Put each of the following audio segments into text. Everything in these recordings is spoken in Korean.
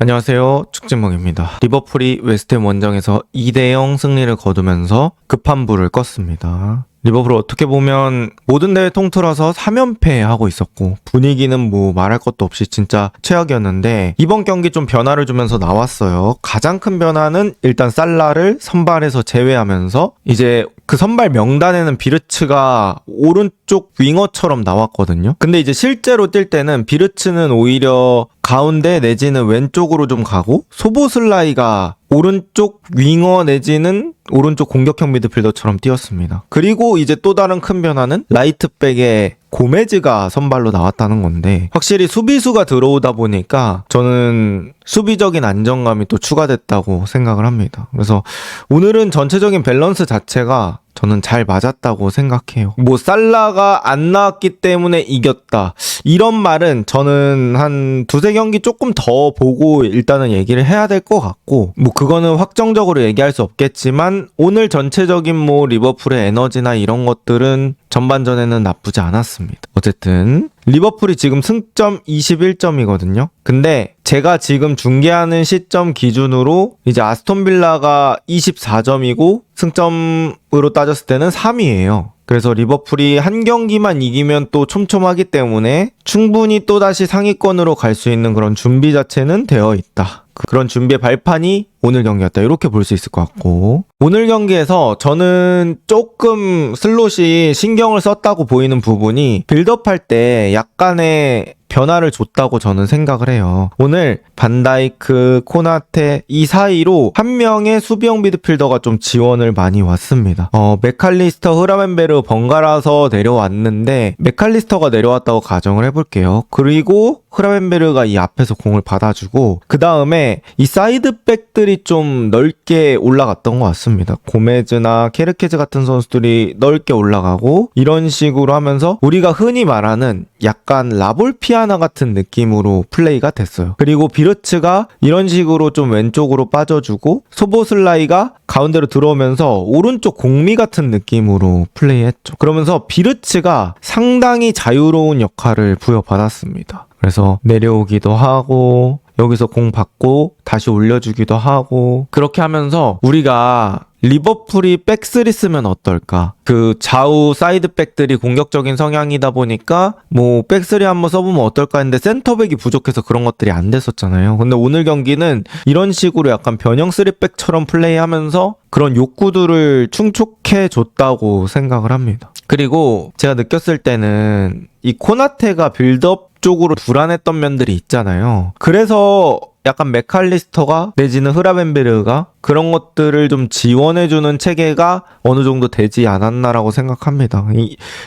안녕하세요. 축진몽입니다. 리버풀이 웨스트햄 원정에서 2대0 승리를 거두면서 급한 불을 껐습니다. 리버풀 어떻게 보면 모든 대회 통틀어서 3연패 하고 있었고 분위기는 뭐 말할 것도 없이 진짜 최악이었는데 이번 경기 좀 변화를 주면서 나왔어요. 가장 큰 변화는 일단 살라를 선발에서 제외하면서 이제 그 선발 명단에는 비르츠가 오른쪽 윙어처럼 나왔거든요. 근데 이제 실제로 뛸 때는 비르츠는 오히려 가운데 내지는 왼쪽으로 좀 가고 소보슬라이가 오른쪽 윙어 내지는 오른쪽 공격형 미드필더처럼 뛰었습니다. 그리고 이제 또 다른 큰 변화는 라이트백에 고메즈가 선발로 나왔다는 건데 확실히 수비수가 들어오다 보니까 저는 수비적인 안정감이 또 추가됐다고 생각을 합니다. 그래서 오늘은 전체적인 밸런스 자체가 저는 잘 맞았다고 생각해요. 뭐 살라가 안 나왔기 때문에 이겼다 이런 말은 저는 한 두세 경기 조금 더 보고 일단은 얘기를 해야 될 것 같고 뭐 그거는 확정적으로 얘기할 수 없겠지만 오늘 전체적인 뭐 리버풀의 에너지나 이런 것들은 전반전에는 나쁘지 않았습니다. 어쨌든 리버풀이 지금 승점 21점이거든요. 근데 제가 지금 중계하는 시점 기준으로 이제 아스톤빌라가 24점이고 승점으로 따졌을 때는 3위예요. 그래서 리버풀이 한 경기만 이기면 또 촘촘하기 때문에 충분히 또다시 상위권으로 갈 수 있는 그런 준비 자체는 되어 있다. 그런 준비의 발판이 오늘 경기였다. 이렇게 볼 수 있을 것 같고 오늘 경기에서 저는 조금 슬롯이 신경을 썼다고 보이는 부분이 빌드업할 때 약간의 변화를 줬다고 저는 생각을 해요. 오늘 반다이크, 코나테 이 사이로 한 명의 수비형 미드필더가 좀 지원을 많이 왔습니다. 맥칼리스터, 흐라멘베르 번갈아서 내려왔는데 맥칼리스터가 내려왔다고 가정을 해볼게요. 그리고 흐라멘베르가 이 앞에서 공을 받아주고 그 다음에 이 사이드백들이 좀 넓게 올라갔던 것 같습니다. 고메즈나 케르케즈 같은 선수들이 넓게 올라가고 이런 식으로 하면서 우리가 흔히 말하는 약간 라볼피아나 같은 느낌으로 플레이가 됐어요. 그리고 비르츠가 이런 식으로 좀 왼쪽으로 빠져주고 소보슬라이가 가운데로 들어오면서 오른쪽 공미 같은 느낌으로 플레이했죠. 그러면서 비르츠가 상당히 자유로운 역할을 부여받았습니다. 그래서 내려오기도 하고 여기서 공 받고 다시 올려주기도 하고 그렇게 하면서 우리가 리버풀이 백스리 쓰면 어떨까? 그 좌우 사이드백들이 공격적인 성향이다 보니까 뭐 백스리 한번 써보면 어떨까 했는데 센터백이 부족해서 그런 것들이 안 됐었잖아요. 근데 오늘 경기는 이런 식으로 약간 변형 3백처럼 플레이하면서 그런 욕구들을 충족해 줬다고 생각을 합니다. 그리고 제가 느꼈을 때는 이 코나테가 빌드업 쪽으로 불안했던 면들이 있잖아요. 그래서 약간 맥칼리스터가 내지는 흐라벤베르가 그런 것들을 좀 지원해주는 체계가 어느 정도 되지 않았나라고 생각합니다.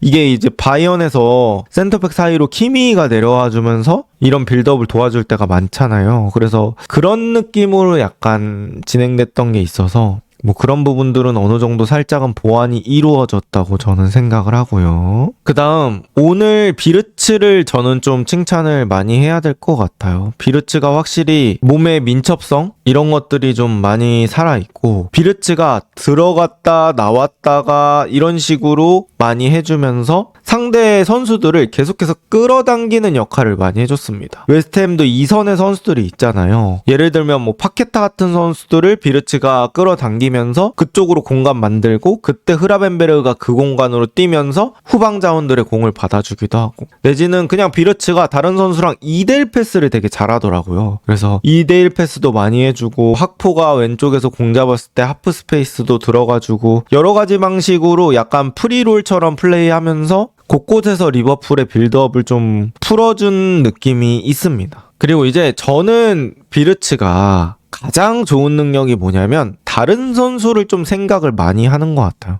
이게 이제 바이언에서 센터백 사이로 키미가 내려와주면서 이런 빌드업을 도와줄 때가 많잖아요. 그래서 그런 느낌으로 약간 진행됐던 게 있어서 뭐 그런 부분들은 어느 정도 살짝은 보완이 이루어졌다고 저는 생각을 하고요. 그 다음 오늘 비르츠를 저는 좀 칭찬을 많이 해야 될 것 같아요. 비르츠가 확실히 몸의 민첩성 이런 것들이 좀 많이 살아있고 비르츠가 들어갔다 나왔다가 이런 식으로 많이 해주면서 상대 선수들을 계속해서 끌어당기는 역할을 많이 해줬습니다. 웨스트햄도 2선의 선수들이 있잖아요. 예를 들면 뭐 파케타 같은 선수들을 비르츠가 끌어당기면서 그쪽으로 공간 만들고 그때 흐라벤베르가 그 공간으로 뛰면서 후방 자원들의 공을 받아주기도 하고 내지는 그냥 비르츠가 다른 선수랑 2대1 패스를 되게 잘하더라고요. 그래서 2대1 패스도 많이 해주고 학포가 왼쪽에서 공 잡았을 때 하프 스페이스도 들어가주고 여러 가지 방식으로 약간 프리롤처럼 플레이하면서 곳곳에서 리버풀의 빌드업을 좀 풀어준 느낌이 있습니다. 그리고 이제 저는 비르츠가 가장 좋은 능력이 뭐냐면 다른 선수를 좀 생각을 많이 하는 것 같아요.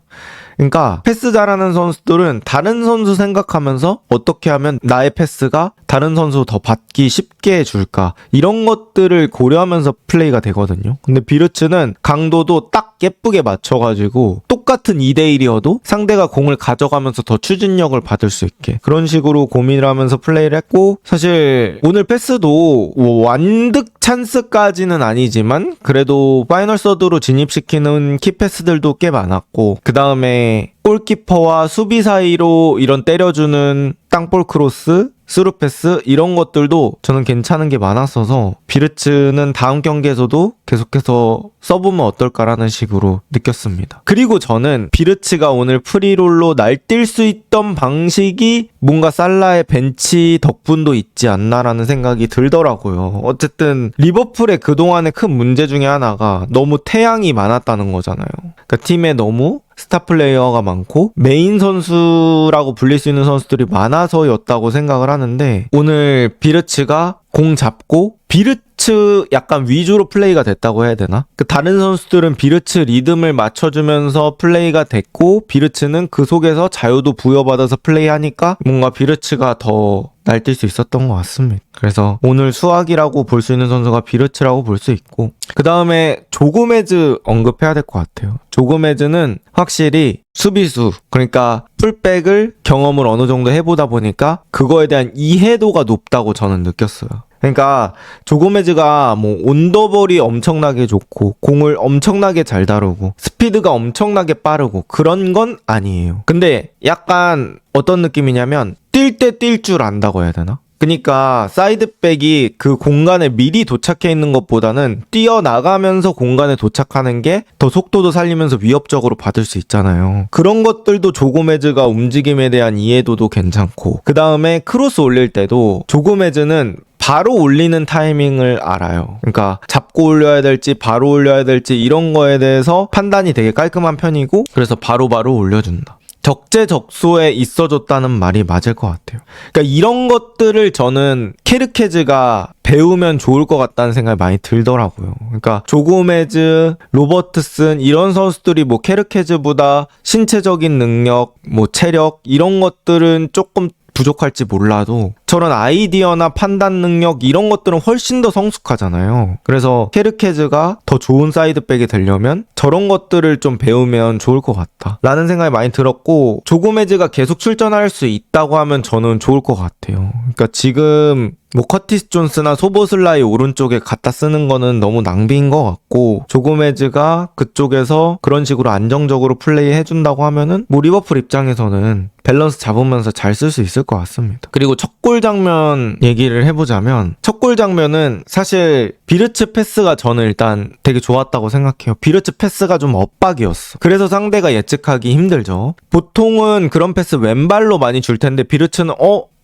그러니까 패스 잘하는 선수들은 다른 선수 생각하면서 어떻게 하면 나의 패스가 다른 선수 더 받기 쉽게 해줄까 이런 것들을 고려하면서 플레이가 되거든요. 근데 비르츠는 강도도 딱 예쁘게 맞춰가지고 똑같은 2대1이어도 상대가 공을 가져가면서 더 추진력을 받을 수 있게 그런 식으로 고민을 하면서 플레이를 했고 사실 오늘 패스도 완득 찬스까지는 아니지만 그래도 파이널 서드로 진입시키는 키패스들도 꽤 많았고 그 다음에 골키퍼와 수비 사이로 이런 때려주는 땅볼 크로스, 스루패스 이런 것들도 저는 괜찮은 게 많았어서 비르츠는 다음 경기에서도 계속해서 써보면 어떨까라는 식으로 느꼈습니다. 그리고 저는 비르츠가 오늘 프리롤로 날뛸 수 있던 방식이 뭔가 살라의 벤치 덕분도 있지 않나라는 생각이 들더라고요. 어쨌든 리버풀의 그동안의 큰 문제 중에 하나가 너무 태양이 많았다는 거잖아요. 그러니까 팀에 너무 스타 플레이어가 많고 메인 선수라고 불릴 수 있는 선수들이 많아서였다고 생각을 하는데 오늘 비르츠가 공 잡고 비르츠 약간 위주로 플레이가 됐다고 해야 되나? 그 다른 선수들은 비르츠 리듬을 맞춰주면서 플레이가 됐고 비르츠는 그 속에서 자유도 부여받아서 플레이하니까 뭔가 비르츠가 더 날뛸 수 있었던 것 같습니다. 그래서 오늘 수학이라고 볼 수 있는 선수가 비르츠라고 볼 수 있고 그 다음에 조고메즈 언급해야 될 것 같아요. 조고메즈는 확실히 수비수 그러니까 풀백을 경험을 어느 정도 해보다 보니까 그거에 대한 이해도가 높다고 저는 느꼈어요. 그러니까 조고메즈가 뭐 온더볼이 엄청나게 좋고 공을 엄청나게 잘 다루고 스피드가 엄청나게 빠르고 그런 건 아니에요. 근데 약간 어떤 느낌이냐면 뛸 때 뛸 줄 안다고 해야 되나? 그러니까 사이드백이 그 공간에 미리 도착해 있는 것보다는 뛰어나가면서 공간에 도착하는 게 더 속도도 살리면서 위협적으로 받을 수 있잖아요. 그런 것들도 조고메즈가 움직임에 대한 이해도도 괜찮고 그 다음에 크로스 올릴 때도 조고메즈는 바로 올리는 타이밍을 알아요. 그러니까 잡고 올려야 될지 바로 올려야 될지 이런 거에 대해서 판단이 되게 깔끔한 편이고 그래서 바로바로 올려준다. 적재적소에 있어줬다는 말이 맞을 것 같아요. 그러니까 이런 것들을 저는 케르케즈가 배우면 좋을 것 같다는 생각이 많이 들더라고요. 그러니까 조고메즈, 로버트슨 이런 선수들이 뭐 케르케즈보다 신체적인 능력, 뭐 체력 이런 것들은 조금 부족할지 몰라도 저런 아이디어나 판단 능력 이런 것들은 훨씬 더 성숙하잖아요. 그래서 케르케즈가 더 좋은 사이드백이 되려면 저런 것들을 좀 배우면 좋을 것 같다 라는 생각이 많이 들었고 조고메즈가 계속 출전할 수 있다고 하면 저는 좋을 것 같아요. 그러니까 지금 뭐 커티스 존스나 소보슬라이 오른쪽에 갖다 쓰는 거는 너무 낭비인 것 같고 조고메즈가 그쪽에서 그런 식으로 안정적으로 플레이 해준다고 하면은 뭐 리버풀 입장에서는 밸런스 잡으면서 잘 쓸 수 있을 것 같습니다. 그리고 첫 골 장면 얘기를 해보자면 첫 골 장면은 사실 비르츠 패스가 저는 일단 되게 좋았다고 생각해요. 비르츠 패스가 좀 엇박이었어. 그래서 상대가 예측하기 힘들죠. 보통은 그런 패스 왼발로 많이 줄 텐데 비르츠는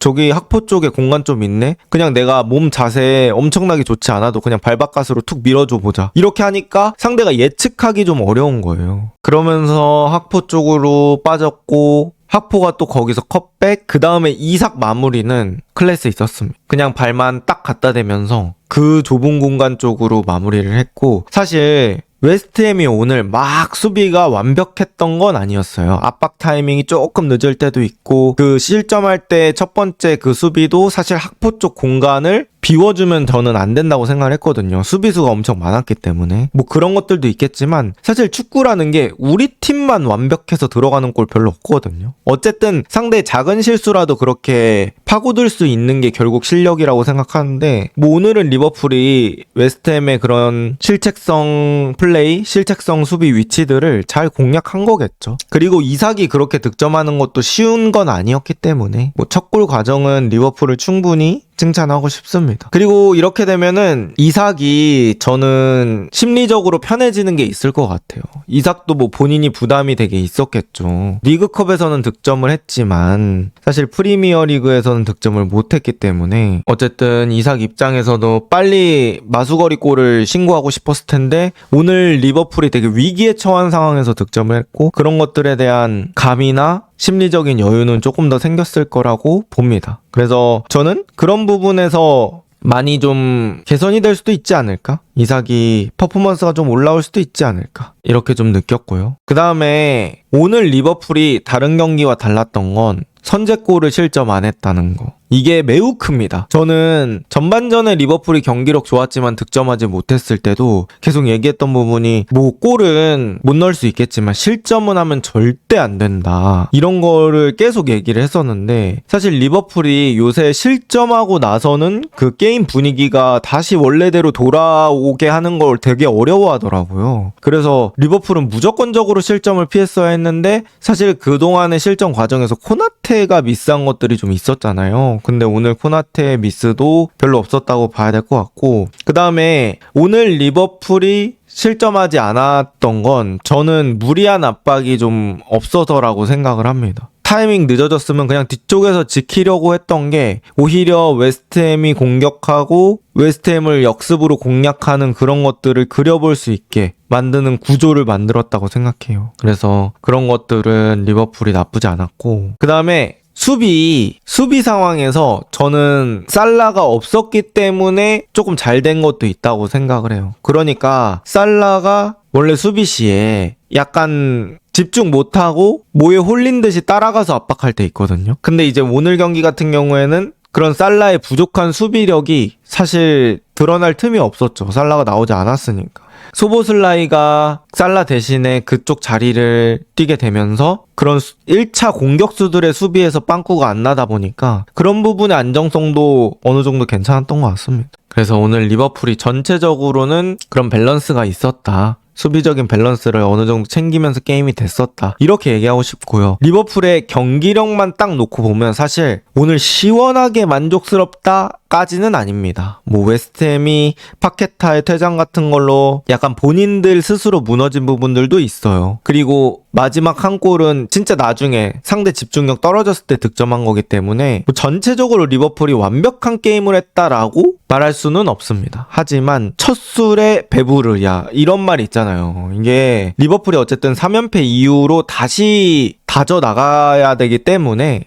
저기 학포 쪽에 공간 좀 있네? 그냥 내가 몸 자세 엄청나게 좋지 않아도 그냥 발바깥으로 툭 밀어줘 보자. 이렇게 하니까 상대가 예측하기 좀 어려운 거예요. 그러면서 학포 쪽으로 빠졌고 학포가 또 거기서 컷백 그 다음에 이삭 마무리는 클래스 있었습니다. 그냥 발만 딱 갖다 대면서 그 좁은 공간 쪽으로 마무리를 했고 사실 웨스트햄이 오늘 막 수비가 완벽했던 건 아니었어요. 압박 타이밍이 조금 늦을 때도 있고 그 실점할 때 첫 번째 그 수비도 사실 학포 쪽 공간을 비워주면 저는 안 된다고 생각을 했거든요. 수비수가 엄청 많았기 때문에 뭐 그런 것들도 있겠지만 사실 축구라는 게 우리 팀만 완벽해서 들어가는 골 별로 없거든요. 어쨌든 상대의 작은 실수라도 그렇게 파고들 수 있는 게 결국 실력이라고 생각하는데 뭐 오늘은 리버풀이 웨스트햄의 그런 실책성 플레이, 실책성 수비 위치들을 잘 공략한 거겠죠. 그리고 이삭이 그렇게 득점하는 것도 쉬운 건 아니었기 때문에 뭐 첫 골 과정은 리버풀을 충분히 칭찬하고 싶습니다. 그리고 이렇게 되면은 이삭이 저는 심리적으로 편해지는 게 있을 것 같아요. 이삭도 뭐 본인이 부담이 되게 있었겠죠. 리그컵에서는 득점을 했지만 사실 프리미어 리그에서는 득점을 못했기 때문에 어쨌든 이삭 입장에서도 빨리 마수거리 골을 신고하고 싶었을 텐데 오늘 리버풀이 되게 위기에 처한 상황에서 득점을 했고 그런 것들에 대한 감이나 심리적인 여유는 조금 더 생겼을 거라고 봅니다. 그래서 저는 그런 부분에서 많이 좀 개선이 될 수도 있지 않을까? 이삭이 퍼포먼스가 좀 올라올 수도 있지 않을까? 이렇게 좀 느꼈고요. 그 다음에 오늘 리버풀이 다른 경기와 달랐던 건 선제골을 실점 안 했다는 거. 이게 매우 큽니다. 저는 전반전에 리버풀이 경기력 좋았지만 득점하지 못했을 때도 계속 얘기했던 부분이 뭐 골은 못 넣을 수 있겠지만 실점은 하면 절대 안 된다. 이런 거를 계속 얘기를 했었는데 사실 리버풀이 요새 실점하고 나서는 그 게임 분위기가 다시 원래대로 돌아오게 하는 걸 되게 어려워하더라고요. 그래서 리버풀은 무조건적으로 실점을 피했어야 했는데 사실 그동안의 실점 과정에서 코나테가 미스한 것들이 좀 있었잖아요. 근데 오늘 코나테의 미스도 별로 없었다고 봐야 될 것 같고, 그 다음에 오늘 리버풀이 실점하지 않았던 건 저는 무리한 압박이 좀 없어서라고 생각을 합니다. 타이밍 늦어졌으면 그냥 뒤쪽에서 지키려고 했던 게 오히려 웨스트햄이 공격하고 웨스트햄을 역습으로 공략하는 그런 것들을 그려볼 수 있게 만드는 구조를 만들었다고 생각해요. 그래서 그런 것들은 리버풀이 나쁘지 않았고, 그 다음에 수비 상황에서 저는 살라가 없었기 때문에 조금 잘 된 것도 있다고 생각을 해요. 그러니까 살라가 원래 수비 시에 약간 집중 못하고 뭐에 홀린 듯이 따라가서 압박할 때 있거든요. 근데 이제 오늘 경기 같은 경우에는 그런 살라의 부족한 수비력이 사실 드러날 틈이 없었죠. 살라가 나오지 않았으니까. 소보슬라이가 살라 대신에 그쪽 자리를 뛰게 되면서 그런 1차 공격수들의 수비에서 빵꾸가 안 나다 보니까 그런 부분의 안정성도 어느 정도 괜찮았던 것 같습니다. 그래서 오늘 리버풀이 전체적으로는 그런 밸런스가 있었다. 수비적인 밸런스를 어느 정도 챙기면서 게임이 됐었다. 이렇게 얘기하고 싶고요. 리버풀의 경기력만 딱 놓고 보면 사실 오늘 시원하게 만족스럽다 까지는 아닙니다. 뭐 웨스트햄이 파케타의 퇴장 같은 걸로 약간 본인들 스스로 무너진 부분들도 있어요. 그리고 마지막 한 골은 진짜 나중에 상대 집중력 떨어졌을 때 득점한 거기 때문에 뭐 전체적으로 리버풀이 완벽한 게임을 했다라고 말할 수는 없습니다. 하지만 첫 술에 배부르야 이런 말 있잖아요. 이게 리버풀이 어쨌든 3연패 이후로 다시 다져 나가야 되기 때문에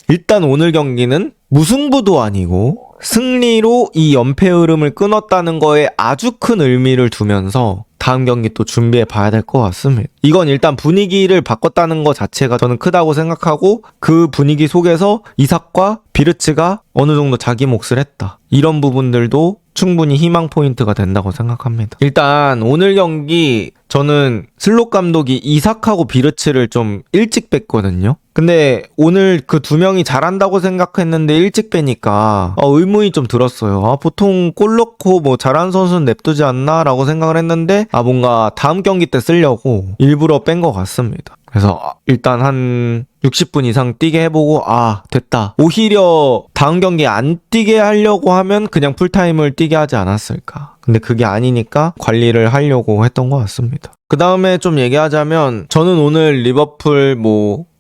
일단 오늘 경기는 무승부도 아니고 승리로 이 연패 흐름을 끊었다는 거에 아주 큰 의미를 두면서 다음 경기 또 준비해 봐야 될 것 같습니다. 이건 일단 분위기를 바꿨다는 것 자체가 저는 크다고 생각하고, 그 분위기 속에서 이삭과 비르츠가 어느 정도 자기 몫을 했다. 이런 부분들도 충분히 희망 포인트가 된다고 생각합니다. 일단 오늘 경기 저는 슬롯 감독이 이삭하고 비르츠를 좀 일찍 뺐거든요. 근데 오늘 그 두 명이 잘한다고 생각했는데 일찍 빼니까 의문이 좀 들었어요. 보통 골 넣고 뭐 잘하는 선수는 냅두지 않나 라고 생각을 했는데 뭔가 다음 경기 때 쓰려고 일부러 뺀 것 같습니다. 그래서 일단 한 60분 이상 뛰게 해보고 됐다. 오히려 다음 경기 안 뛰게 하려고 하면 그냥 풀타임을 뛰게 하지 않았을까. 근데 그게 아니니까 관리를 하려고 했던 것 같습니다. 그 다음에 좀 얘기하자면 저는 오늘 리버풀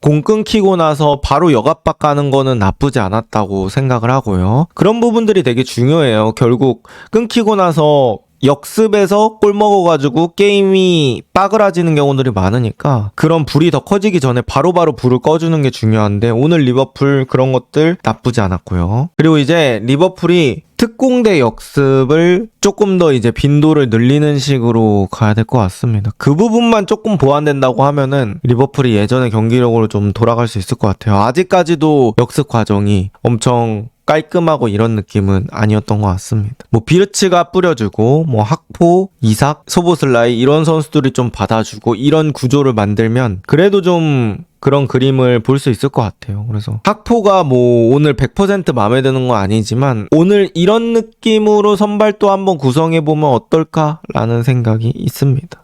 공 끊기고 나서 바로 역압박 가는 거는 나쁘지 않았다고 생각을 하고요. 그런 부분들이 되게 중요해요. 결국 끊기고 나서 역습에서 골 먹어가지고 게임이 빠그라지는 경우들이 많으니까 그런 불이 더 커지기 전에 바로바로 불을 꺼주는 게 중요한데 오늘 리버풀 그런 것들 나쁘지 않았고요. 그리고 이제 리버풀이 특공대 역습을 조금 더 이제 빈도를 늘리는 식으로 가야 될 것 같습니다. 그 부분만 조금 보완된다고 하면은 리버풀이 예전의 경기력으로 좀 돌아갈 수 있을 것 같아요. 아직까지도 역습 과정이 엄청 깔끔하고 이런 느낌은 아니었던 것 같습니다. 비르츠가 뿌려주고 학포, 이삭, 소보슬라이 이런 선수들이 좀 받아주고 이런 구조를 만들면 그래도 좀 그런 그림을 볼 수 있을 것 같아요. 그래서 학포가 오늘 100% 마음에 드는 건 아니지만 오늘 이런 느낌으로 선발도 한번 구성해보면 어떨까라는 생각이 있습니다.